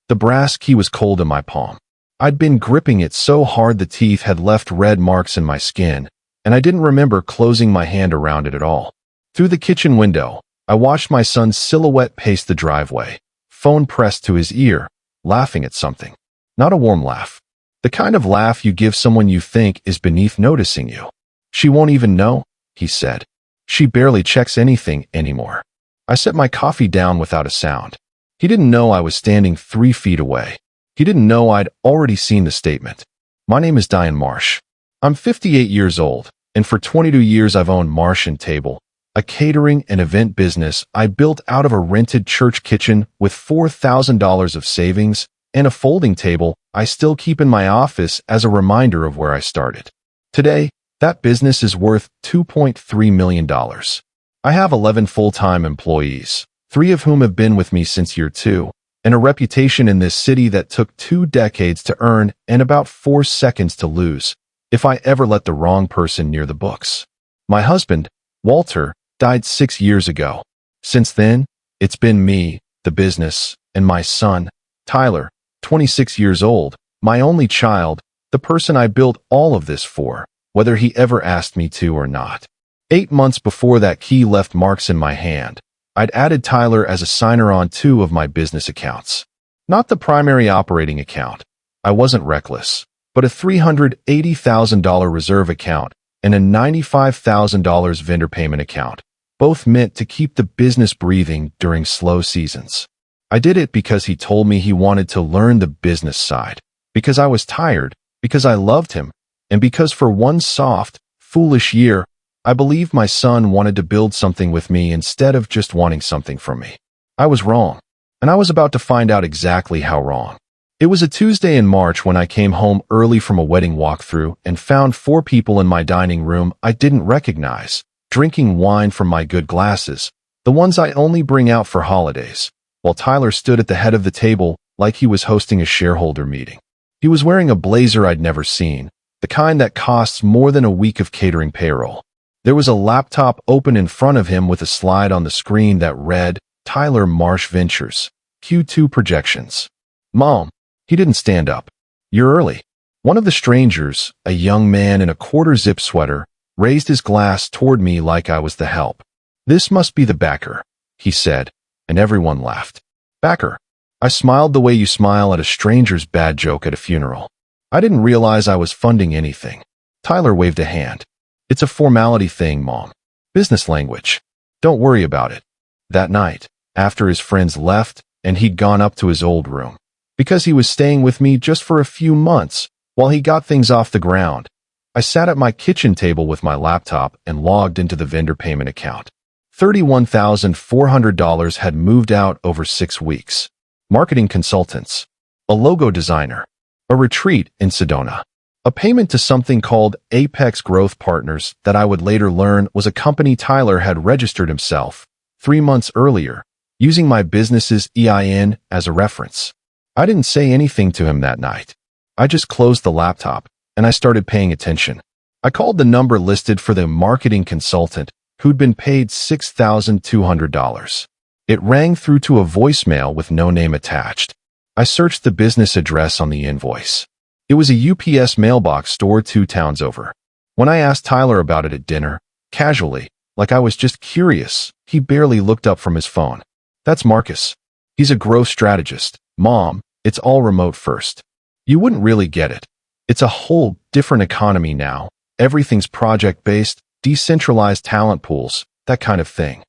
The brass key was cold in my palm. I'd been gripping it so hard the teeth had left red marks in my skin, and I didn't remember closing my hand around it at all. Through the kitchen window, I watched my son's silhouette pace the driveway, phone pressed to his ear, laughing at something. Not a warm laugh. The kind of laugh you give someone you think is beneath noticing you. "She won't even know," he said. "She barely checks anything anymore." I set my coffee down without a sound. He didn't know I was standing 3 feet away. He didn't know I'd already seen the statement. My name is Diane Marsh. I'm 58 years old, and for 22 years I've owned Marsh & Table, a catering and event business I built out of a rented church kitchen with $4,000 of savings and a folding table I still keep in my office as a reminder of where I started. Today, that business is worth $2.3 million. I have 11 full-time employees, 3 of whom have been with me since year 2, and a reputation in this city that took 2 decades to earn and about 4 seconds to lose, if I ever let the wrong person near the books. My husband, Walter, died 6 years ago. Since then, it's been me, the business, and my son, Tyler, 26 years old, my only child, the person I built all of this for, whether he ever asked me to or not. 8 months before that key left marks in my hand, I'd added Tyler as a signer on 2 of my business accounts. Not the primary operating account. I wasn't reckless, but a $380,000 reserve account and a $95,000 vendor payment account, both meant to keep the business breathing during slow seasons. I did it because he told me he wanted to learn the business side, because I was tired, because I loved him, and because for one soft, foolish year, I believed my son wanted to build something with me instead of just wanting something from me. I was wrong, and I was about to find out exactly how wrong. It was a Tuesday in March when I came home early from a wedding walkthrough and found 4 people in my dining room I didn't recognize, drinking wine from my good glasses, the ones I only bring out for holidays, while Tyler stood at the head of the table like he was hosting a shareholder meeting. He was wearing a blazer I'd never seen, the kind that costs more than a week of catering payroll. There was a laptop open in front of him with a slide on the screen that read, Tyler Marsh Ventures, Q2 Projections. "Mom," he didn't stand up. "You're early." One of the strangers, a young man in a quarter-zip sweater, raised his glass toward me like I was the help. "This must be the backer," he said, and everyone laughed. "Backer." I smiled the way you smile at a stranger's bad joke at a funeral. I didn't realize I was funding anything. Tyler waved a hand. "It's a formality thing, Mom. Business language. Don't worry about it." That night, after his friends left and he'd gone up to his old room, because he was staying with me just for a few months while he got things off the ground, I sat at my kitchen table with my laptop and logged into the vendor payment account. $31,400 had moved out over 6 weeks. Marketing consultants, a logo designer, a retreat in Sedona, a payment to something called Apex Growth Partners that I would later learn was a company Tyler had registered himself 3 months earlier, using my business's EIN as a reference. I didn't say anything to him that night. I just closed the laptop, and I started paying attention. I called the number listed for the marketing consultant who'd been paid $6,200. It rang through to a voicemail with no name attached. I searched the business address on the invoice. It was a UPS mailbox store 2 towns over. When I asked Tyler about it at dinner, casually, like I was just curious, he barely looked up from his phone. "That's Marcus. He's a growth strategist. Mom, it's all remote first. You wouldn't really get it. It's a whole different economy now. Everything's project-based, decentralized talent pools, that kind of thing."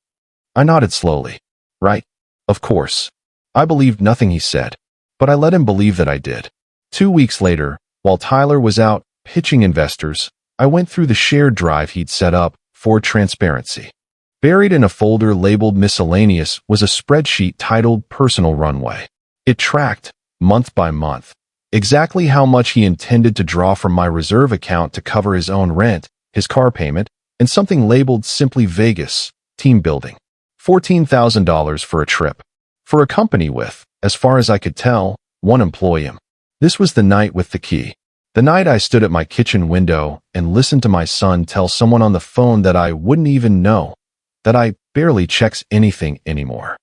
I nodded slowly. "Right. Of course." I believed nothing he said, but I let him believe that I did. 2 weeks later, while Tyler was out pitching investors, I went through the shared drive he'd set up for transparency. Buried in a folder labeled Miscellaneous was a spreadsheet titled Personal Runway. It tracked, month by month, exactly how much he intended to draw from my reserve account to cover his own rent, his car payment, and something labeled simply Vegas, team building. $14,000 for a trip. For a company with, as far as I could tell, 1 employee. This was the night with the key. The night I stood at my kitchen window and listened to my son tell someone on the phone that I wouldn't even know, that I barely checks anything anymore.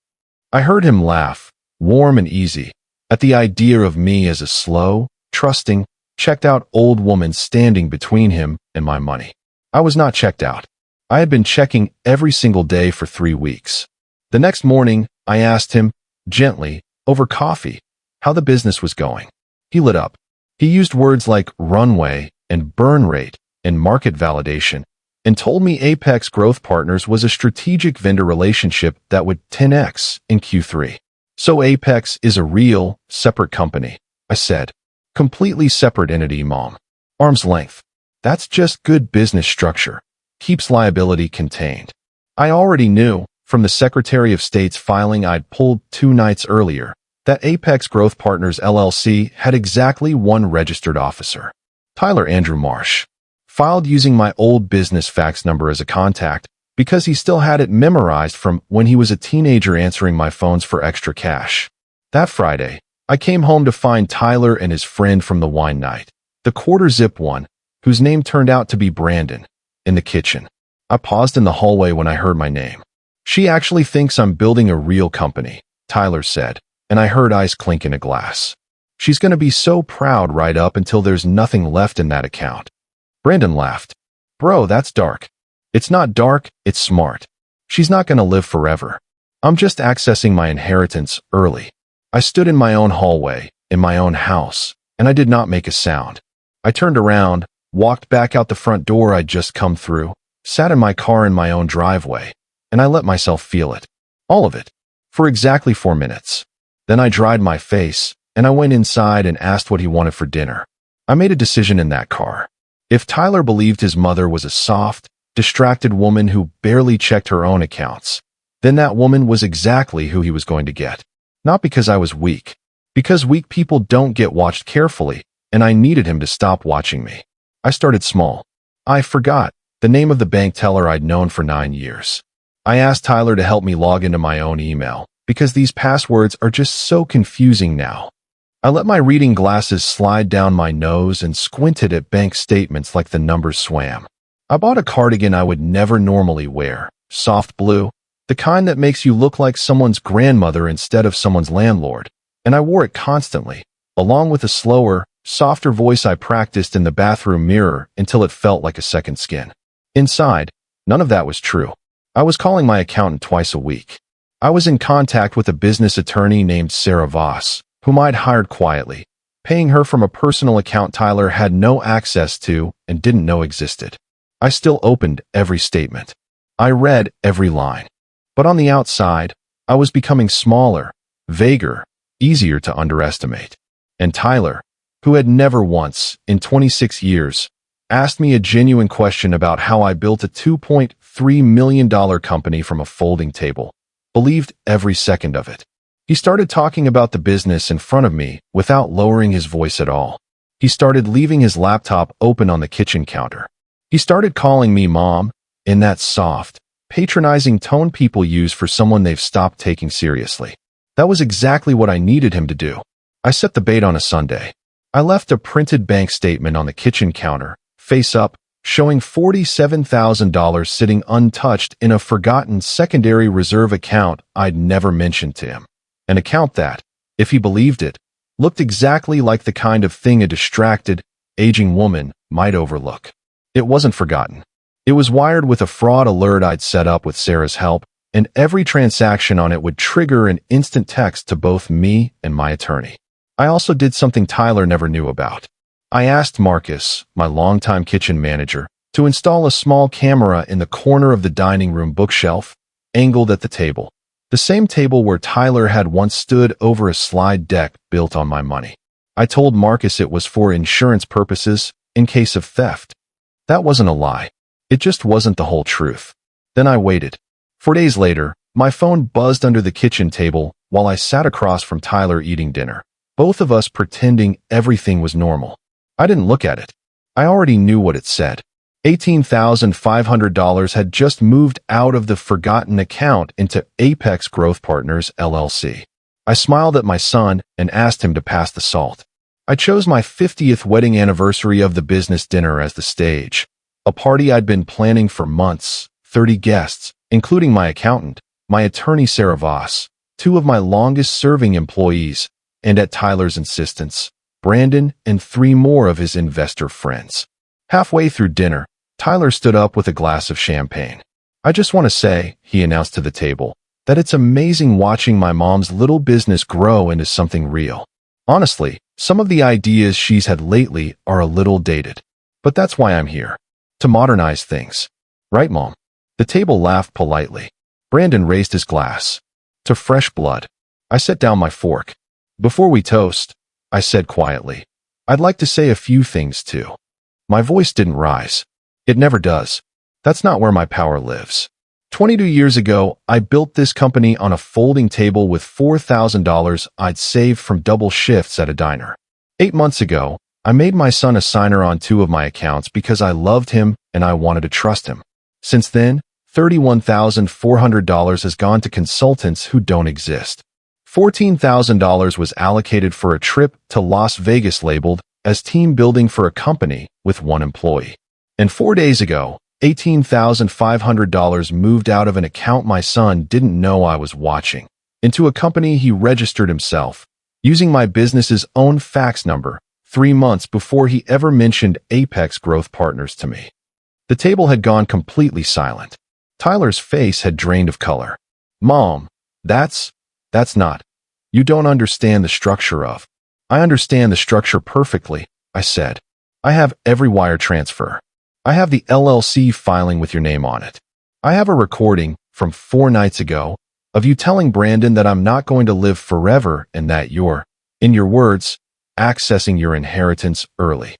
I heard him laugh, warm and easy, at the idea of me as a slow, trusting, checked-out old woman standing between him and my money. I was not checked out. I had been checking every single day for 3 weeks. The next morning, I asked him, gently, over coffee, how the business was going. He lit up. He used words like runway and burn rate and market validation, and told me Apex Growth Partners was a strategic vendor relationship that would 10x in Q3. So Apex is a real, separate company, I said. Completely separate entity, Mom. Arm's length. That's just good business structure. Keeps liability contained. I already knew, from the Secretary of State's filing I'd pulled 2 nights earlier, that Apex Growth Partners LLC had exactly one registered officer. Tyler Andrew Marsh. Filed using my old business fax number as a contact because he still had it memorized from when he was a teenager answering my phones for extra cash. That Friday, I came home to find Tyler and his friend from the wine night, the quarter-zip one, whose name turned out to be Brandon, in the kitchen. I paused in the hallway when I heard my name. She actually thinks I'm building a real company, Tyler said, and I heard ice clink in a glass. She's going to be so proud right up until there's nothing left in that account. Brandon laughed. Bro, that's dark. It's not dark, it's smart. She's not going to live forever. I'm just accessing my inheritance early. I stood in my own hallway, in my own house, and I did not make a sound. I turned around, walked back out the front door I'd just come through, sat in my car in my own driveway, and I let myself feel it. All of it. For exactly 4 minutes. Then I dried my face, and I went inside and asked what he wanted for dinner. I made a decision in that car. If Tyler believed his mother was a soft, distracted woman who barely checked her own accounts, then that woman was exactly who he was going to get. Not because I was weak. Because weak people don't get watched carefully, and I needed him to stop watching me. I started small. I forgot the name of the bank teller I'd known for 9 years. I asked Tyler to help me log into my own email, because these passwords are just so confusing now. I let my reading glasses slide down my nose and squinted at bank statements like the numbers swam. I bought a cardigan I would never normally wear, soft blue, the kind that makes you look like someone's grandmother instead of someone's landlord, and I wore it constantly, along with a slower, softer voice I practiced in the bathroom mirror until it felt like a second skin. Inside, none of that was true. I was calling my accountant twice a week. I was in contact with a business attorney named Sarah Voss, whom I'd hired quietly, paying her from a personal account Tyler had no access to and didn't know existed. I still opened every statement. I read every line. But on the outside, I was becoming smaller, vaguer, easier to underestimate. And Tyler, who had never once, in 26 years, asked me a genuine question about how I built a $2.3 million company from a folding table, believed every second of it. He started talking about the business in front of me without lowering his voice at all. He started leaving his laptop open on the kitchen counter. He started calling me Mom, in that soft, patronizing tone people use for someone they've stopped taking seriously. That was exactly what I needed him to do. I set the bait on a Sunday. I left a printed bank statement on the kitchen counter, face up, showing $47,000 sitting untouched in a forgotten secondary reserve account I'd never mentioned to him. An account that, if he believed it, looked exactly like the kind of thing a distracted, aging woman might overlook. It wasn't forgotten. It was wired with a fraud alert I'd set up with Sarah's help, and every transaction on it would trigger an instant text to both me and my attorney. I also did something Tyler never knew about. I asked Marcus, my longtime kitchen manager, to install a small camera in the corner of the dining room bookshelf, angled at the table. The same table where Tyler had once stood over a slide deck built on my money. I told Marcus it was for insurance purposes, in case of theft. That wasn't a lie. It just wasn't the whole truth. Then I waited. 4 days later, my phone buzzed under the kitchen table while I sat across from Tyler eating dinner, both of us pretending everything was normal. I didn't look at it. I already knew what it said. $18,500 had just moved out of the forgotten account into Apex Growth Partners, LLC. I smiled at my son and asked him to pass the salt. I chose my 50th wedding anniversary of the business dinner as the stage, a party I'd been planning for months, 30 guests, including my accountant, my attorney Sarah Voss, 2 of my longest-serving employees, and at Tyler's insistence, Brandon and 3 more of his investor friends. Halfway through dinner, Tyler stood up with a glass of champagne. "I just want to say," he announced to the table, "that it's amazing watching my mom's little business grow into something real. Honestly, some of the ideas she's had lately are a little dated. But that's why I'm here. To modernize things. Right, Mom?" The table laughed politely. Brandon raised his glass. "To fresh blood." I set down my fork. "Before we toast," I said quietly, "I'd like to say a few things too." My voice didn't rise. It never does. That's not where my power lives. 22 years ago, I built this company on a folding table with $4,000 I'd saved from double shifts at a diner. 8 months ago, I made my son a signer on 2 of my accounts because I loved him and I wanted to trust him. Since then, $31,400 has gone to consultants who don't exist. $14,000 was allocated for a trip to Las Vegas labeled as team building for a company with 1 employee. And 4 days ago, $18,500 moved out of an account my son didn't know I was watching into a company he registered himself, using my business's own fax number 3 months before he ever mentioned Apex Growth Partners to me. The table had gone completely silent. Tyler's face had drained of color. "Mom, that's not. You don't understand the structure of." "I understand the structure perfectly," I said. "I have every wire transfer. I have the LLC filing with your name on it. I have a recording from 4 nights ago of you telling Brandon that I'm not going to live forever and that you're, in your words, accessing your inheritance early."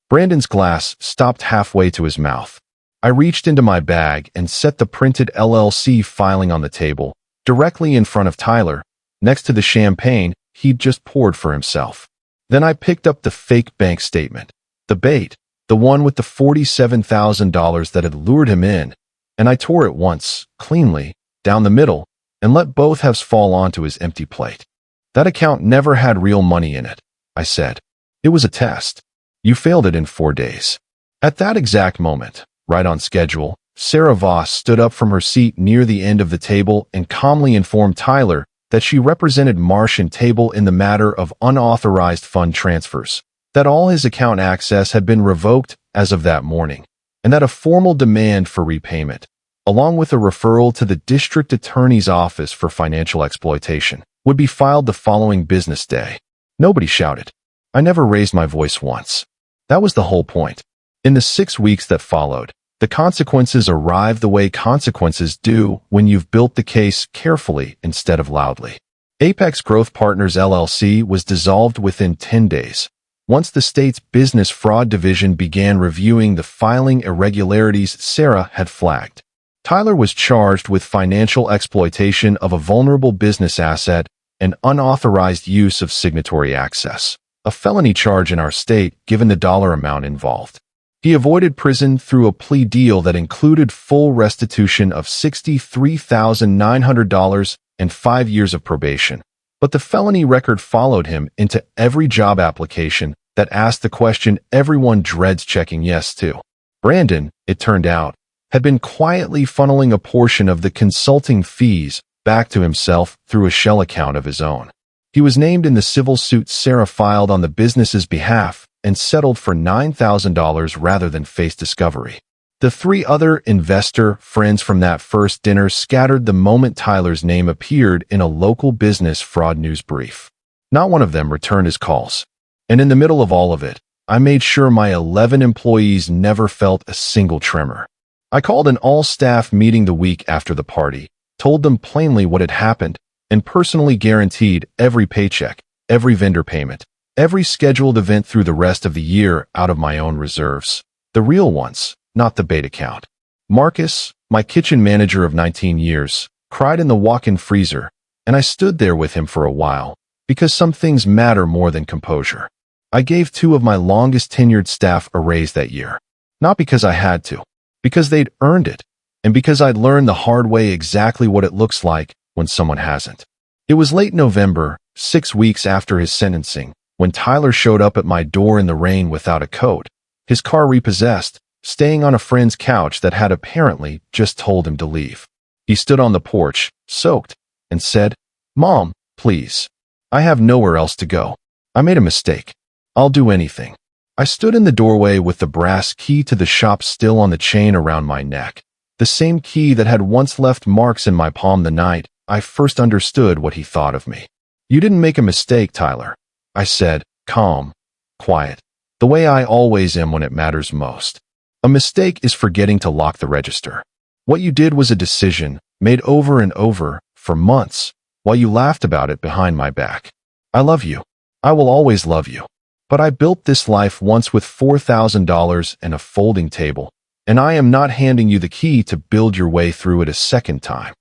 Brandon's glass stopped halfway to his mouth. I reached into my bag and set the printed LLC filing on the table, directly in front of Tyler, next to the champagne he'd just poured for himself. Then I picked up the fake bank statement, the bait, the one with the $47,000 that had lured him in, and I tore it once, cleanly, down the middle, and let both halves fall onto his empty plate. "That account never had real money in it," I said. "It was a test. You failed it in 4 days." At that exact moment, right on schedule, Sarah Voss stood up from her seat near the end of the table and calmly informed Tyler that she represented Marsh and Table in the matter of unauthorized fund transfers, that all his account access had been revoked as of that morning, and that a formal demand for repayment, along with a referral to the district attorney's office for financial exploitation, would be filed the following business day. Nobody shouted. I never raised my voice once. That was the whole point. In the 6 weeks that followed, the consequences arrived the way consequences do when you've built the case carefully instead of loudly. Apex Growth Partners LLC was dissolved within 10 days. Once the state's business fraud division began reviewing the filing irregularities Sarah had flagged. Tyler was charged with financial exploitation of a vulnerable business asset and unauthorized use of signatory access, a felony charge in our state given the dollar amount involved. He avoided prison through a plea deal that included full restitution of $63,900 and 5 years of probation. But the felony record followed him into every job application that asked the question everyone dreads checking yes to. Brandon, it turned out, had been quietly funneling a portion of the consulting fees back to himself through a shell account of his own. He was named in the civil suit Sarah filed on the business's behalf and settled for $9,000 rather than face discovery. The 3 other investor friends from that first dinner scattered the moment Tyler's name appeared in a local business fraud news brief. Not one of them returned his calls. And in the middle of all of it, I made sure my 11 employees never felt a single tremor. I called an all-staff meeting the week after the party, told them plainly what had happened, and personally guaranteed every paycheck, every vendor payment, every scheduled event through the rest of the year out of my own reserves. The real ones, not the bait account. Marcus, my kitchen manager of 19 years, cried in the walk-in freezer, and I stood there with him for a while, because some things matter more than composure. I gave 2 of my longest tenured staff a raise that year. Not because I had to, because they'd earned it, and because I'd learned the hard way exactly what it looks like when someone hasn't. It was late November, 6 weeks after his sentencing, when Tyler showed up at my door in the rain without a coat, his car repossessed, staying on a friend's couch that had apparently just told him to leave. He stood on the porch, soaked, and said, "Mom, please." I have nowhere else to go. I made a mistake. I'll do anything. I stood in the doorway with the brass key to the shop still on the chain around my neck. The same key that had once left marks in my palm the night I first understood what he thought of me. You didn't make a mistake, Tyler, I said, calm, quiet, the way I always am when it matters most. A mistake is forgetting to lock the register. What you did was a decision, made over and over, for months, while you laughed about it behind my back. I love you. I will always love you. But I built this life once with $4,000 and a folding table, and I am not handing you the key to build your way through it a second time.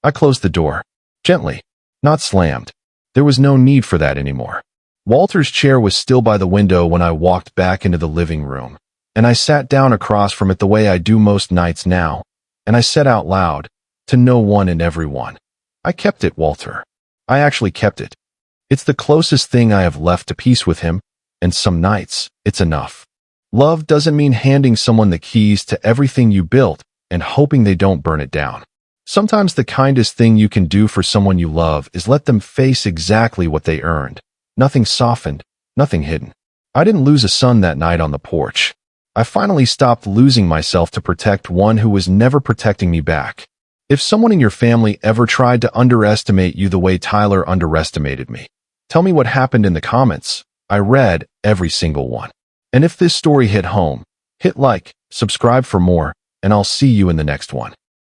I closed the door, gently, not slammed. There was no need for that anymore. Walter's chair was still by the window when I walked back into the living room, and I sat down across from it the way I do most nights now, and I said out loud, to no one and everyone, I kept it, Walter. I actually kept it. It's the closest thing I have left to peace with him, and some nights, it's enough. Love doesn't mean handing someone the keys to everything you built and hoping they don't burn it down. Sometimes the kindest thing you can do for someone you love is let them face exactly what they earned. Nothing softened, nothing hidden. I didn't lose a son that night on the porch. I finally stopped losing myself to protect one who was never protecting me back. If someone in your family ever tried to underestimate you the way Tyler underestimated me, tell me what happened in the comments. I read every single one. And if this story hit home, hit like, subscribe for more, and I'll see you in the next one.